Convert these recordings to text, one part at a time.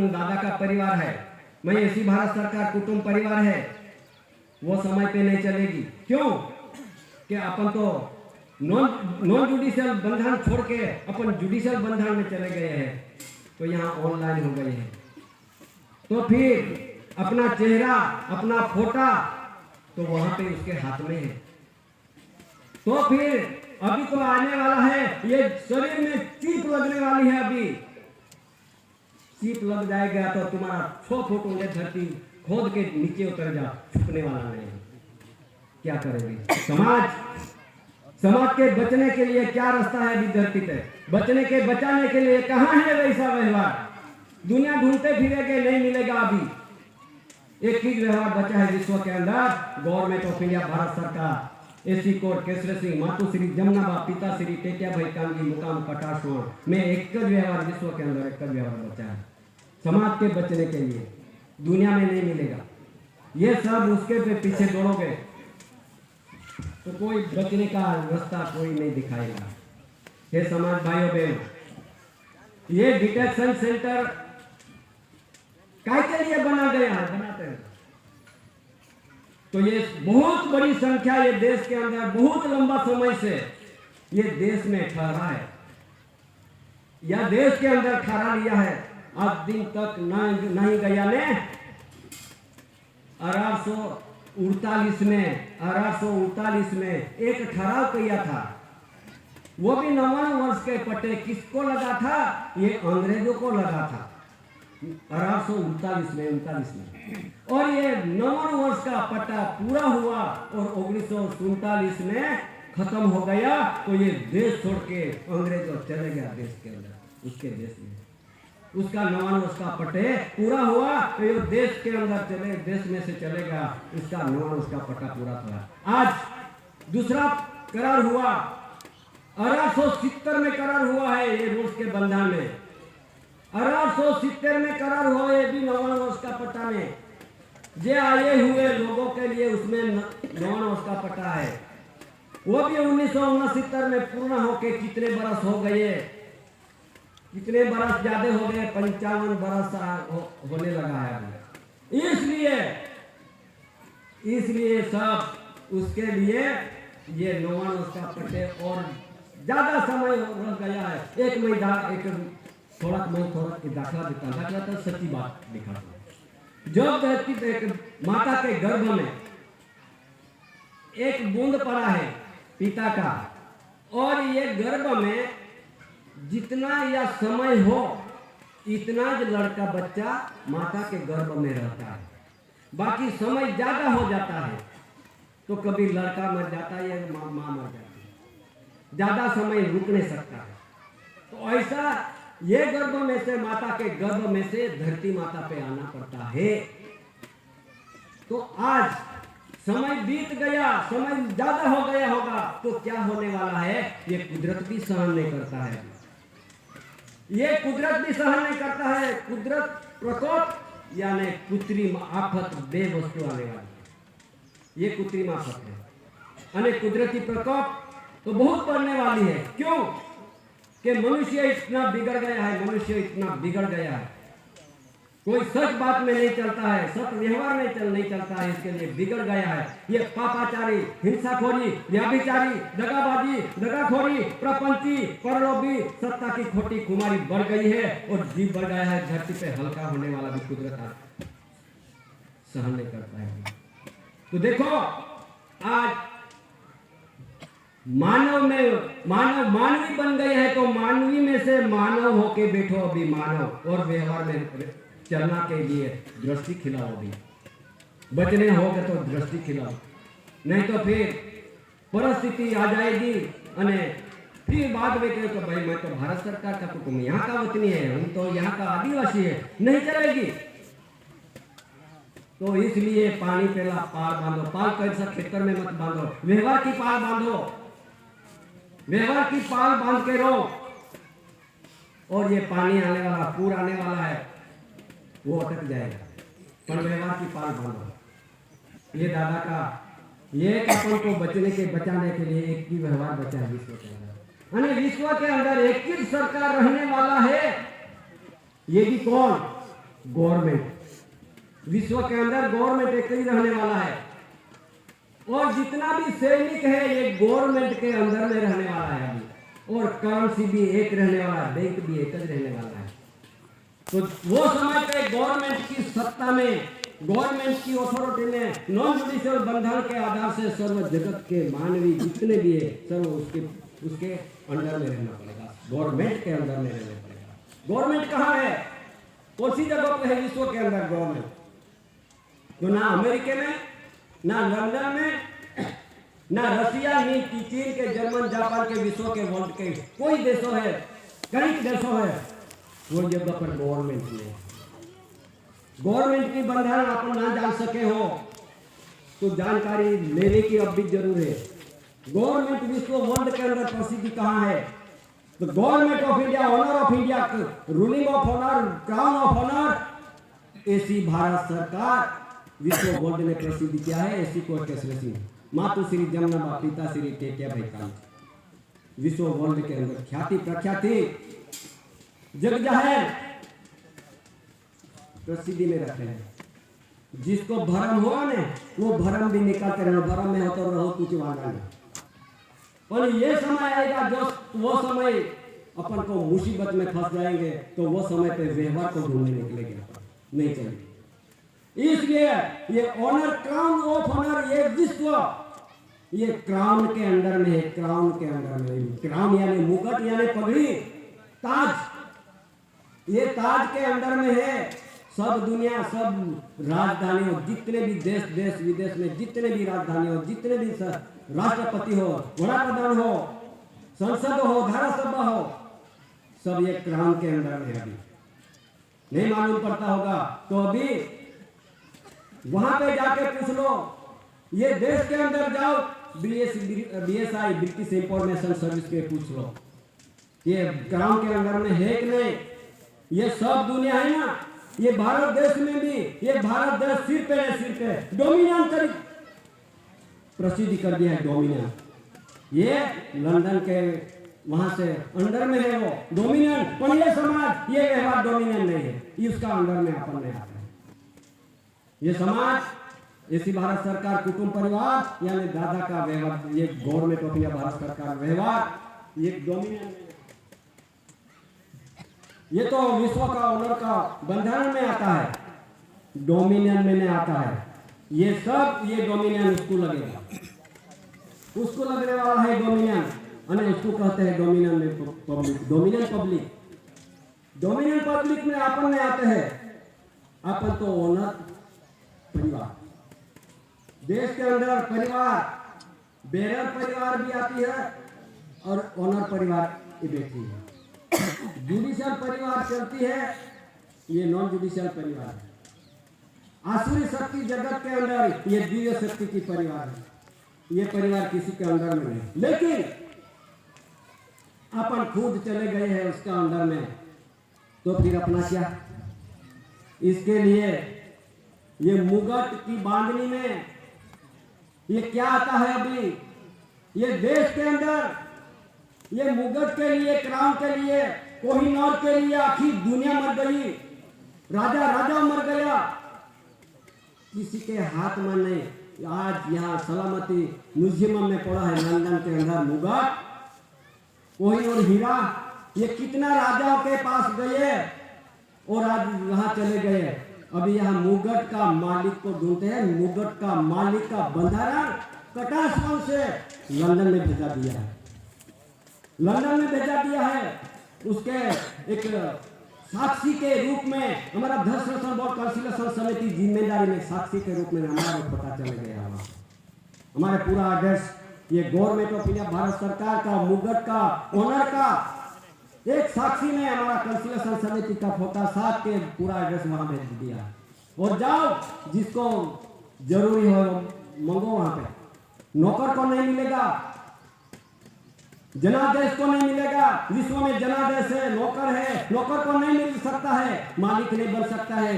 दादा का परिवार है, मैं ऐसी भारत सरकार कुटुंब परिवार है, वो समय पे नहीं चलेगी। क्यों कि अपन तो नॉन जुडिशियल बंधन छोड़ के अपन जुडिशियल बंधन में चले गए हैं, तो यहाँ ऑनलाइन हो गए हैं। तो फिर अपना चेहरा, अपना फोटा तो वहां पे उसके हाथ में है। तो फिर अभी तो आने वाला है, ये शरीर में चीप लगने वाली है। अभी चीप लग जाएगा तो तुम्हारा 6 फुट ऊंचे धरती खोद के नीचे उतर जा, छुपने वाला नहीं। क्या करेंगे? समाज के बचने के लिए क्या रास्ता है अभी धरती पे? बचने के बचाने के लिए कहां है वैसा व्यवहार? दुनिया ढूंढते फिरेंगे, नहीं मिलेगा। अभी एक ही व्यवहार बचा है विश्व के अंदर, गवर्नमेंट ऑफ इंडिया, भारत सरकार, एसी कोर्ट, केसरी, मातुश्री जमुनाबा, पिताश्री, टेटिया भाई कामगी, मुकाम कटासोण में एक व्यवहार विश्व के अंदर एक व्यवहार बचा है समाज के बचने के लिए। दुनिया में नहीं मिलेगा। ये सब उसके पे पीछे दौड़ोगे तो कोई बचने का रास्ता कोई नहीं दिखाएगा। ये समाज भाइयों बहनों, ये डिटेक्शन सेंटर काय के लिए बना गया है? बनाते हैं तो ये बहुत बड़ी संख्या, ये देश के अंदर बहुत लंबा समय से ये देश में ठहरा है, या देश के अंदर ठहरा लिया है। आज दिन तक नहीं गया ने 1848 में एक ठहराव किया था, वो भी 99 वर्ष के पट्टे किसको लगा था? ये अंग्रेजों को लगा था 1839 में। और ये 99 वर्ष का पट्टा पूरा हुआ और 1947 में खत्म हो गया। तो ये देश छोड़ के अंग्रेजों चले गया देश के अंदर, उसके देश में। उसका 99 वर्ष का पट्टे पूरा हुआ तो ये देश के अंदर चले, देश में से चलेगा, इसका 99 वर्ष का पट्टा पूरा था। आज दूसरा करार हुआ, 1870 में करार हुआ है ये रूस के बंधन में। 1870 में करार हुआ, ये भी 99 वर्ष का पट्टा में जे आए हुए लोगों के लिए उसमें 99 वर्ष का पट्टा है। वो भी 1969 में पूर्ण होके कितने बरस हो गए? कितने बरस ज्यादा हो गए? 55 बरस होने लगा है अभी। इसलिए सब उसके लिए ये 99 वर्ष का पट्टे और ज्यादा समय रह गया है। एक थोड़ा दाखला देता हूं, दाखला तो सच्ची बात दिखाता हूं। जब धरती पे माता के गर्भ में एक बूंद पड़ा है पिता का, और ये गर्भ में जितना या समय हो इतना जो लड़का बच्चा माता के गर्भ में रहता है। बाकी समय ज्यादा हो जाता है तो कभी लड़का मर जाता है या माँ मर जाती है, ज्यादा समय रुक नहीं सकता है। तो ऐसा ये गर्भ में से, माता के गर्भ में से धरती माता पे आना पड़ता है। तो आज समय बीत गया, समय ज्यादा हो गया होगा तो क्या होने वाला है? ये कुदरत भी सहन नहीं करता है। ये कुदरत भी सहन नहीं करता है। कुदरत प्रकोप यानी कृत्रिम आफत, बेवस्तु आने वाली, ये कृत्रिम आफत है। यानी कुदरती प्रकोप तो बहुत बढ़ने वाली है। क्यों कि मनुष्य इतना बिगड़ गया है, मनुष्य इतना बिगड़ गया है, कोई सच बात में नहीं चलता है, सच व्यवहार में नहीं चलता है, इसके लिए बिगड़ गया है। ये पापाचारी, हिंसाखोरी, व्याभिचारी, दगाबाजी, दगाखोरी, प्रपंची, परलोभी, सत्ता की खोटी खुमारी बढ़ गई है और जीव बढ़ गया है। धरती पे हल्का होने वाला भी कुदरत सहन नहीं करता है। तो देखो आज मानवी बन गए हैं, तो मानवी में से मानव होके बैठो अभी मानव, और व्यवहार में चलना के लिए दृष्टि खिलाओ। अभी बचने होगा तो दृष्टि खिलाओ, नहीं तो फिर परिस्थिति आ जाएगी। फिर बाद में कहे तो भाई मैं तो भारत सरकार का कुटुंब, यहाँ का वतनी है, हम तो यहाँ का आदिवासी है, नहीं चलेगी। तो इसलिए पानी पहला पार बांधो, पाल कैसा खेतर में मत बांधो, व्यवहार की पाल बांधो, व्यवहार की पाल बांध के रहो। और ये पानी आने वाला, पूर आने वाला है, वो अटक जाएगा, पर व्यवहार की पाल बांधो। ये दादा का ये अपन को बचाने के लिए एक ही व्यवहार बचा है विश्व के अंदर। यानी विश्व के अंदर एक ही सरकार रहने वाला है। ये भी कौन? गवर्नमेंट, विश्व के अंदर गवर्नमेंट एक ही रहने वाला है, और जितना भी सैनिक है ये गवर्नमेंट के अंदर में रहने वाला है अभी, और करेंसी भी एक रहने वाला है, बैंक भी एक ही रहने वाला है। तो वो समय पे गवर्नमेंट की सत्ता में, गवर्नमेंट की अथॉरिटी में नॉन जुडिशियल बंधन के आधार से सर्व जगत के मानवी जितने भी है सर्व उसके अंडर में रहना पड़ेगा, गवर्नमेंट के अंदर में रहना पड़ेगा। गवर्नमेंट कहाँ है, कौन सी जगह पे है विश्व के अंदर गवर्नमेंट? तो ना अमेरिका में, ना लंदन में, ना रसिया, नहीं चीन के, जर्मन, जापान के, विश्व के, वर्ल्ड के कोई देशों है, कई देशों है, वो जगह पर गवर्नमेंट में, गवर्नमेंट की बंधन आप ना जान सके हो तो जानकारी लेने की अब भी जरूर है। गवर्नमेंट विश्व वर्ल्ड के अंदर प्रसिद्धि कहाँ है? तो government of India, honour of India, ruling of honour, crown of honour, ऐसी भारत सरकार विश्व वर्ल्ड में प्रसिद्धि क्या है? ऐसी कोर्ट कैसे सिंह, मातु श्री जमना, पिता श्री टेकिया भाई कांत, विश्व वर्ल्ड के अंदर ख्याति प्रख्याति जग जाहिर प्रसिद्धि में रखते हैं। जिसको भरम हुआ ने वो भरम भी निकालते रहना, भरम में हो तो रहो कुछ वाला नहीं। पर ये समय आएगा जो वो समय अपन को मुसीबत में फंस जाएंगे, तो वो समय पे व्यवहार को ढूंढने निकलेंगे, नहीं चलेगी। इसलिए ये ऑनर, क्राउन ऑफ ऑनर, ये विश्व, ये क्राउन के अंदर में है, क्राउन के अंदर में। क्राउन यानी मुकुट यानी पगड़ी, ताज, ये ताज के अंदर में है। सब दुनिया, सब राजधानियों, जितने भी देश विदेश में जितने भी राजधानी हो, जितने भी राष्ट्रपति हो, वड़ा प्रधान हो, संसद हो, धारासभा हो, सब ये क्राउन के अंदर में अभी नहीं मालूम पड़ता होगा तो अभी वहां पे जाके पूछ लो। ये देश के अंदर जाओ, BSI ब्रिटिश इंफॉर्मेशन सर्विस पे पूछ लो, ये क्राउन के अंदर में है कि नहीं। ये सब दुनिया है ना, ये भारत देश में भी, ये भारत देश सिर पे डोमिनियन तरीक प्रसिद्धि कर दिया है, डोमिनियन। ये लंदन के वहां से अंदर में है वो डोमिनियन, पर ये समाज, ये व्यवहार डोमिनियन नहीं है, इसका अंदर में अपन में आता है। ये समाज, ऐसी भारत सरकार, कुटुंब परिवार यानी दादा का व्यवहार, ये गवर्नमेंट ऑफ इंडिया भारत सरकार व्यवहार, ये डोमिनियन, ये तो विश्व का ऑनर का बंधन में आता है, डोमिनियन में आता है। ये सब, ये डोमिनियन उसको लगेगा, उसको लगने वाला है डोमिनियन, और उसको कहते हैं डोमिनियन में public, dominion public. Dominion public में अपन में आते हैं, अपन तो ऑनर परिवार, देश के अंदर परिवार, बेरर परिवार भी आती है और ऑनर परिवार ये बैठी है। जुडिशियल परिवार चलती है, ये नॉन जुडिशियल परिवार है। आसुरी शक्ति जगत के अंदर ये दिव्य शक्ति की परिवार है, ये परिवार किसी के अंदर में नहीं, लेकिन अपन खुद चले गए हैं उसका अंदर में, तो फिर अपना क्या? इसके लिए ये मुगट की बांधनी में ये क्या आता है अभी, ये देश के अंदर ये मुगट के लिए, क्राउन के लिए, कोहिनूर के लिए आखिर दुनिया मर गई, राजा मर गया, किसी के हाथ में नहीं। आज यहाँ सलामती म्यूजियम में पड़ा है लंदन के अंदर मुगट, कोहिनूर हीरा, ये कितना राजाओं के पास गए और आज वहां चले गए। अभी यहाँ मुगट का मालिक को ढूंढते हैं, मुगट का मालिक का बंधारण कटासवन से लंदन में भेजा दिया है, लंदन में भेजा दिया है। उसके एक साक्षी के रूप में हमारा धर्म बोर्ड कंसिलेशन समिति जिम्मेदारी में साक्षी के रूप में हमारा पता चल गया। हमारे पूरा एड्रेस ये गवर्नमेंट ऑफ इंडिया भारत सरकार का, मुगट का, ओनर का एक साक्षी ने हमारा कंसिलेशन समिति का फोटा साथ के पूरा एड्रेस वहां भेज दिया। और जाओ जिसको जरूरी हो मंगो, वहां पे नौकर को नहीं मिलेगा, जनादेश को नहीं मिलेगा। विश्व में जनादेश है, नौकर है, नौकर को नहीं मिल सकता है, मालिक नहीं बन सकता है।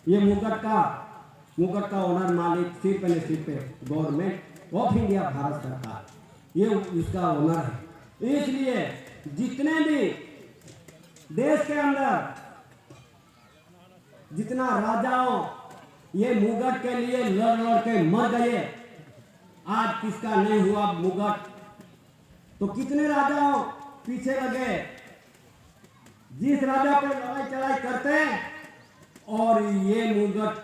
ये मुगट का ओनर, मालिक सिर पे गवर्नमेंट ऑफ इंडिया भारत सरकार, ये उसका ओनर है। इसलिए जितने भी देश के अंदर जितना राजाओं ये मुगट के लिए लड़ लड़ के मर गए, आज किसका नहीं हुआ मुगट? तो कितने राजाओं पीछे लगे, जिस राजा पे लड़ाई चढ़ाई करते और ये मुगट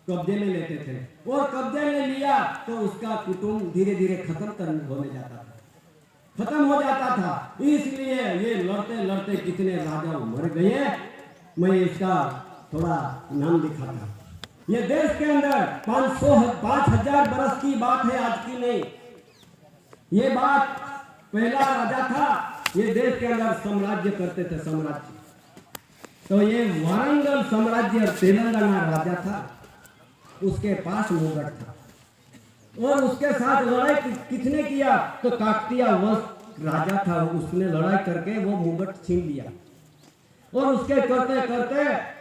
कब्जे में लेते थे, और कब्जे में लिया तो उसका कुटुंब धीरे धीरे खत्म होने जाता था, खत्म हो जाता था। इसलिए ये लड़ते लड़ते कितने राजा मर गए। मैं इसका थोड़ा नाम दिखाता। ये देश के अंदर 5,000 बरस की बात है, आज की नहीं। ये बात पहला राजा था, ये देश के अंदर साम्राज्य करते थे, साम्राज्य। तो ये वारंगल साम्राज्य तेलंगाना राजा था, उसके पास मुगट था, और उसके साथ लड़ाई किसने किया? तो काकतीय वंश राजा था, उसने लड़ाई करके वो मुगट छीन लिया। और उसके करते करते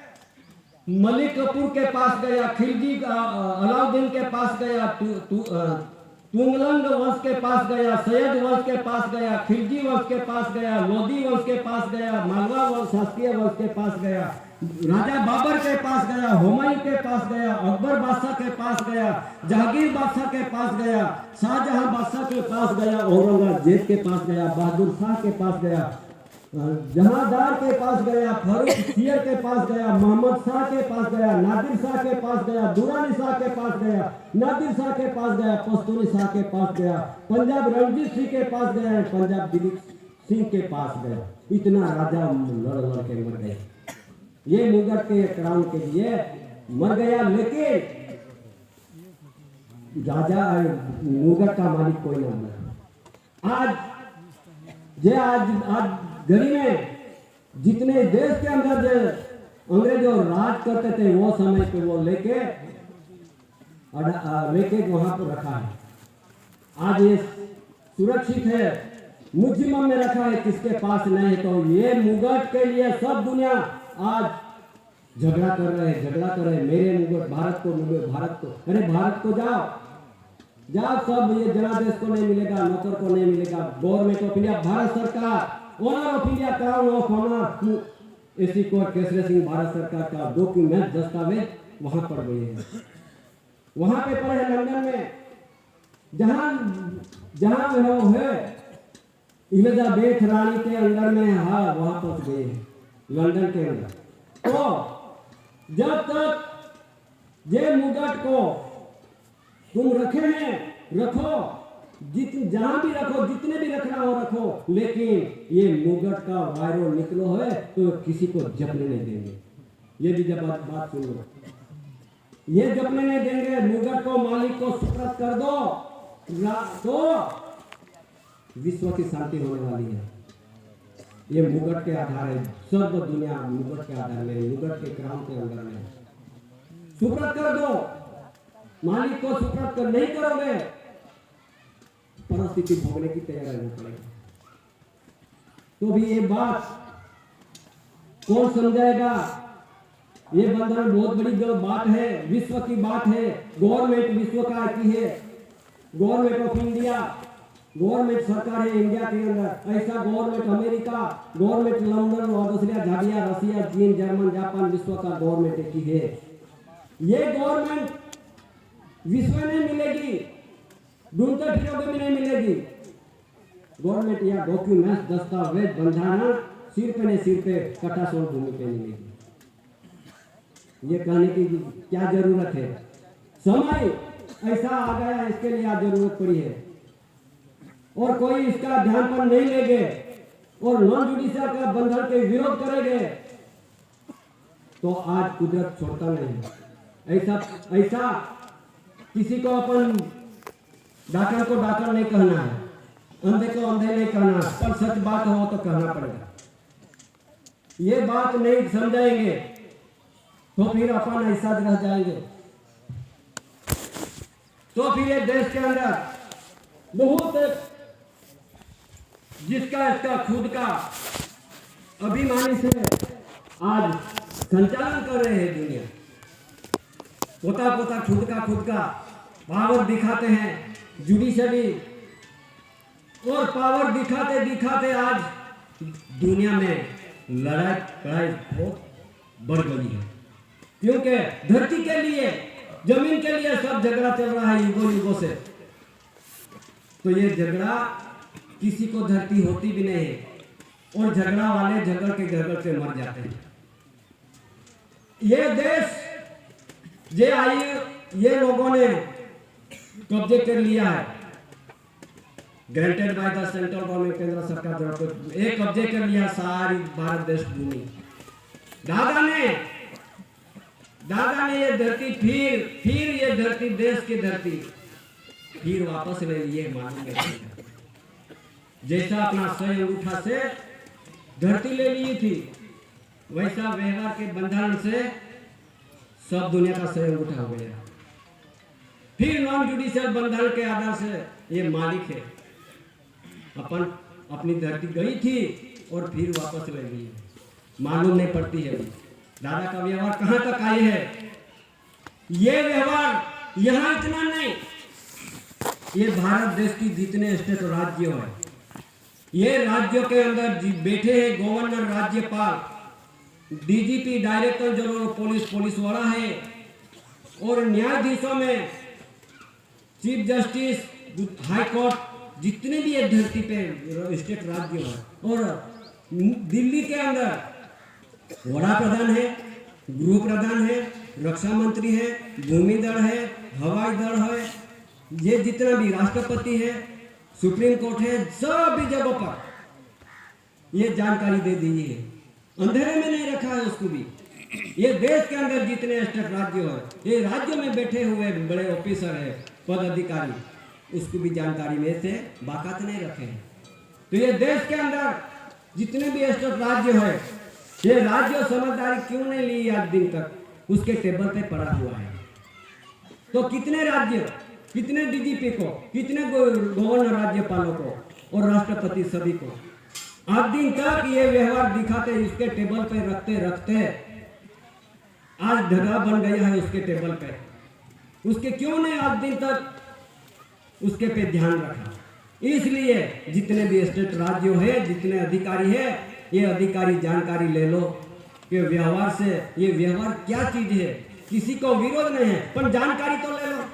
मलिक कपूर के पास गया, खिलजी अलाउद्दीन के पास गया, तुंगलंग वंश के पास गया, सैयद वंश के पास गया, खिलजी वंश के पास गया, लोधी वंश के पास गया, मालवा वंश शासकीय वंश के पास गया, राजा बाबर के पास गया, हुमायूं के पास गया, अकबर बादशाह के पास गया, जहांगीर बादशाह के पास गया, शाहजहां बादशाह के पास गया, औरंगजेब के पास गया, बहादुर शाह के पास गया, जहांदार के पास गया, फरूख सियर के पास गया, मोहम्मद शाह के पास गया, नादिर शाह के पास गया, दुरानी शाह के पास गया, नादिर शाह के पास गया, पश्तूनी शाह के पास गया, पंजाब रणजीत सिंह के पास गया, पंजाब दिलीप सिंह के पास गया। इतना राजा लड़ लड़ के मर गए, ये मुगट के क्राउन के लिए मर गया। लेकिन राजा मुगट का मालिक कोई नहीं बना। आज गली में जितने देश के अंदर जो अंग्रेज राज करते थे, वो समय पे वो लेके वहां पर रखा है। आज ये सुरक्षित है, म्यूजियम में रखा है, किसके पास नहीं है। तो ये मुगट के लिए सब दुनिया आज झगड़ा कर रहे हैं, मेरे मुगट, भारत को, भारत को। अरे भारत को जाओ, सब ये जनादेश को नहीं मिलेगा, नौकर को नहीं मिलेगा। गवर्नमेंट ऑफ इंडिया, भारत सरकार, honour of India, crown of honour, एसी कोर्ट केसरी सिंह, भारत सरकार का डॉक्यूमेंट, दस्तावेज वहां पड़ गए हैं, वहां पे पड़े हैं लंदन में, जहां वो है इलिजाबेथ रानी के अंदर में। हाँ, वहां पहुंच गए हैं लंदन के अंदर। तो जब तक ये मुगट को तुम रखे हैं, रखो, जहां भी रखो, जितने भी रखना हो रखो, लेकिन ये मुगट का वायरस निकलो है तो किसी को जपने नहीं देंगे। ये भी जब बात सुन लो, ये जपने नहीं देंगे। मुगट को, मालिक को सुपुर्द कर दो तो विश्व की शांति होने वाली है। ये मुगट के आधार है, सब दुनिया मुगट के आधार में, मुगट के क्राउन के अंदर में। सुपुर्द कर दो, मालिक को सुपुर्द कर नहीं करोगे, परिस्थिति भोगने की तैयार रहना पड़ेगा। तो भी ये बात कौन समझाएगा? ये बंधन बहुत बड़ी बात है, विश्व की बात है। गवर्नमेंट विश्व का की है, गवर्नमेंट ऑफ इंडिया, गवर्नमेंट सरकार है इंडिया के अंदर। ऐसा government America, government London, Australia, झाड़िया, रसिया, चीन, जर्मन, जापान, विश्व का गवर्नमेंट की है। ये गवर्नमेंट विश्व में नहीं मिलेगी, ढूंढते फिरोगे में नहीं मिलेगी। गवर्नमेंट या डॉक्यूमेंट, दस्तावेज, बंधाना सिर पे नहीं, सिर पे कटासोल भूमि पे मिलेगी। ये कहने की क्या जरूरत है? समय ऐसा आ गया, इसके लिए आज जरूरत पड़ी है, और कोई इसका ध्यान पर नहीं लेंगे और नॉन जुडिशियल का बंधन के विरोध करेंगे तो आज कुदरत छोड़ता नहीं। ऐसा किसी को अपन डाकन को डाकन नहीं कहना है, अंधे को अंधे नहीं कहना, पर सच बात हो तो कहना पड़ेगा। ये बात नहीं समझाएंगे तो फिर अपन ऐसा रह जाएंगे। तो फिर ये देश के अंदर बहुत इसका खुद का अभिमानी से आज संचालन कर रहे हैं दुनिया। पोता खुद का पावर दिखाते हैं, जुडिशरी, और पावर दिखाते आज दुनिया में लड़ाई बहुत बढ़ गई है। क्योंकि धरती के लिए, जमीन के लिए सब झगड़ा चल रहा है युगों युगों से। तो ये झगड़ा किसी को धरती होती भी नहीं है, और झगड़ा वाले झगड़ के मर जाते हैं। ये देश ये लोगों ने कब्जे कर लिया है, granted by the central government, केंद्र सरकार द्वारा एक कब्जे कर लिया सारी भारत देश भूमि। दादा ने ये धरती फिर ये धरती, देश की धरती फिर वापस ले लिए। मालूम है, जैसा अपना सही अंगूठा से धरती ले ली थी, वैसा व्यवहार के बंधन से सब दुनिया का सही अंगूठा हो गया। फिर नॉन जुडिशियल बंधन के आधार से ये मालिक है। अपन अपनी धरती गई थी और फिर वापस ले ली, मालूम नहीं पड़ती है। दादा का व्यवहार कहां तक आए है? ये व्यवहार यहां इतना नहीं, ये भारत देश की जितने स्टेट राज्य है, ये राज्यों के अंदर बैठे हैं गवर्नर, राज्यपाल, DGP, director general police, police वाला है, और न्यायाधीशों में चीफ जस्टिस, हाई कोर्ट, जितने भी ये धरती पे स्टेट राज्य है, और दिल्ली के अंदर वड़ा प्रधान है, गृह प्रधान है, रक्षा मंत्री है, भूमि दल है, हवाई दल है, ये जितना भी राष्ट्रपति है, सुप्रीम कोर्ट है, सभी जगहों पर ये जानकारी दे दी है। अंधेरे में नहीं रखा है उसको भी। ये देश के अंदर जितने स्टेट राज्य है, ये राज्यों में बैठे हुए बड़े ऑफिसर है, पद अधिकारी, उसको भी जानकारी में से बाकात नहीं रखे हैं। तो ये देश के अंदर जितने भी स्टेट राज्य है, ये राज्य समझदारी क्यों नहीं ली आज दिन तक? उसके टेबल पे पड़ा हुआ है। तो कितने राज्य, कितने डीजीपी को, कितने गवर्नर, राज्यपालों को और राष्ट्रपति सभी को आज दिन तक ये व्यवहार दिखाते, उसके टेबल पे रखते रखते आज धगा बन गया है उसके टेबल पे। उसके क्यों नहीं आज दिन तक उसके पे ध्यान रखा? इसलिए जितने भी स्टेट राज्यों है, जितने अधिकारी है, ये अधिकारी जानकारी ले लो कि व्यवहार से, ये व्यवहार क्या चीज है। किसी को विरोध नहीं है, पर जानकारी तो ले लो।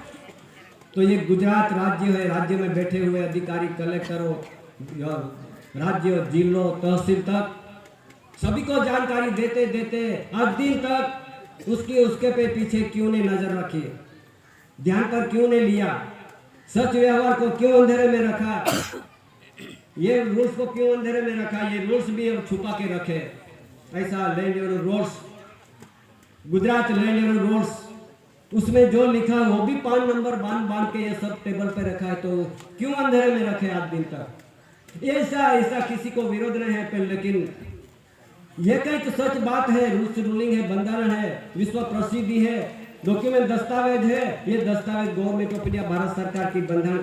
तो ये गुजरात राज्य है, राज्य में बैठे हुए अधिकारी, कलेक्टरों, राज्य, जिलों, तहसील तक सभी को जानकारी देते देते आज दिन तक उसके पे पीछे क्यों नहीं नजर रखी, ध्यान पर क्यों नहीं लिया? सच व्यवहार को क्यों अंधेरे में रखा? ये रूल्स को क्यों अंधेरे में रखा? ये रूल्स भी अब छुपा के रखे। ऐसा land rules, Gujarat land rules, उसमें जो लिखा वो भी 5 नंबर बांध के ये सब टेबल पे रखा है। तो क्यों अंधेरे में रखे आज दिन तक? ऐसा किसी को विरोध नहीं है, लेकिन ये कहीं तो सच बात है, रूल्स रूलिंग है, बंधन है, विश्व प्रसिद्धि है, डॉक्यूमेंट, दस्तावेज है। ये दस्तावेज गवर्नमेंट ऑफ इंडिया, भारत सरकार की बंधन